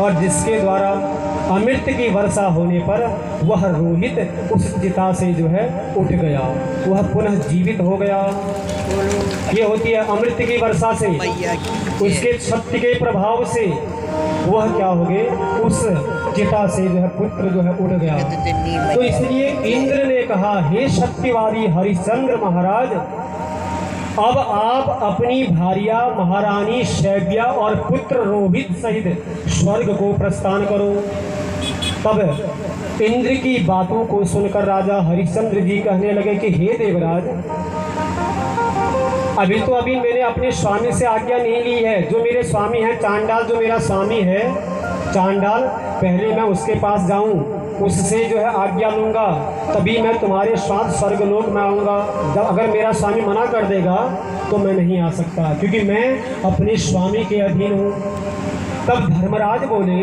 और जिसके द्वारा अमृत की वर्षा होने पर वह रोहित उस चिता से जो है उठ गया, वह पुनः जीवित हो गया। ये होती है अमृत की वर्षा से, उसके शक्ति के प्रभाव से वह क्या हो गए, उस चिता से जो है पुत्र जो है उड़ गया। तो इसलिए इंद्र ने कहा, हे शक्तिवादी हरिश्चंद्र महाराज, अब आप अपनी भार्या महारानी शैव्या और पुत्र रोहित सहित स्वर्ग को प्रस्थान करो। तब इंद्र की बातों को सुनकर राजा हरिश्चंद्र जी कहने लगे कि हे देवराज, अभी मैंने अपने स्वामी से आज्ञा नहीं ली है। जो मेरे स्वामी हैं चांडाल, जो मेरा स्वामी है चांडाल, पहले मैं उसके पास जाऊं, उससे जो है आज्ञा लूँगा, तभी मैं तुम्हारे साथ स्वर्गलोक में आऊँगा। जब अगर मेरा स्वामी मना कर देगा तो मैं नहीं आ सकता, क्योंकि मैं अपने स्वामी के अधीन हूँ। तब धर्मराज बोले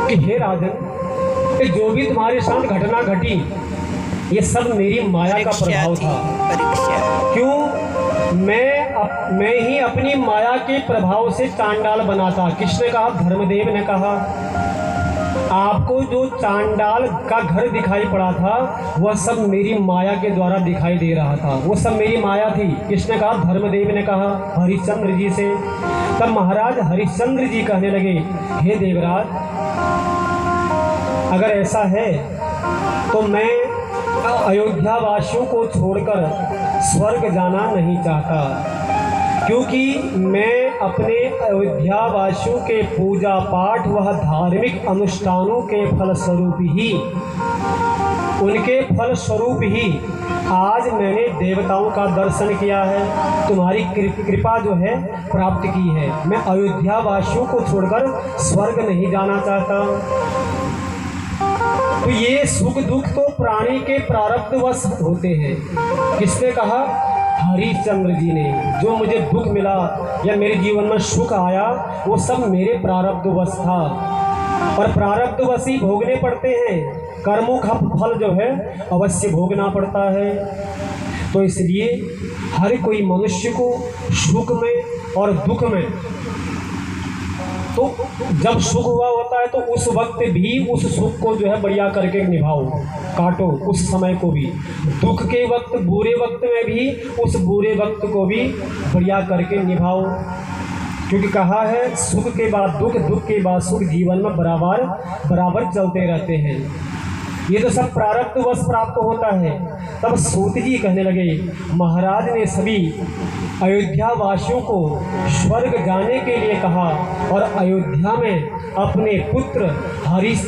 कि हे राजन, जो भी तुम्हारे साथ घटना घटी ये सब मेरी माया का प्रभाव था। क्यों? मैं ही अपनी माया के प्रभाव से चांडाल बना था। किसने कहा? धर्मदेव ने कहा। आपको जो चांडाल का घर दिखाई पड़ा था वह सब मेरी माया के द्वारा दिखाई दे रहा था, वो सब मेरी माया थी। किसने कहा? धर्मदेव ने कहा हरिश्चंद्र जी से। तब महाराज हरिश्चंद्र जी कहने लगे, हे देवराज, अगर ऐसा है तो मैं अयोध्या वासियों को छोड़कर स्वर्ग जाना नहीं चाहता, क्योंकि मैं अपने अयोध्या वासियों के पूजा पाठ व धार्मिक अनुष्ठानों के फलस्वरूप ही, उनके फलस्वरूप ही आज मैंने देवताओं का दर्शन किया है, तुम्हारी कृपा जो है प्राप्त की है। मैं अयोध्या वासियों को छोड़कर स्वर्ग नहीं जाना चाहता। तो ये सुख दुख तो प्राणी के प्रारब्धवश होते हैं। किसने कहा? हरिश्चंद्र जी ने। जो मुझे दुख मिला या मेरे जीवन में सुख आया वो सब मेरे प्रारब्धवश था, और प्रारब्धवश ही भोगने पड़ते हैं। कर्मों का फल जो है अवश्य भोगना पड़ता है। तो इसलिए हर कोई मनुष्य को सुख में और दुख में, तो जब सुख हुआ होता है तो उस वक्त भी उस सुख को जो है बढ़िया करके निभाओ, काटो उस समय को भी। दुख के वक्त, बुरे वक्त में भी उस बुरे वक्त को भी बढ़िया करके निभाओ, क्योंकि कहा है सुख के बाद दुख, दुख के बाद सुख जीवन में बराबर चलते रहते हैं। ये तो सब प्रारब्धवश प्राप्त होता है। तब सूत जी कहने लगे, महाराज ने सभी अयोध्या वासियों को स्वर्ग जाने के लिए कहा और अयोध्या में अपने पुत्र हरिश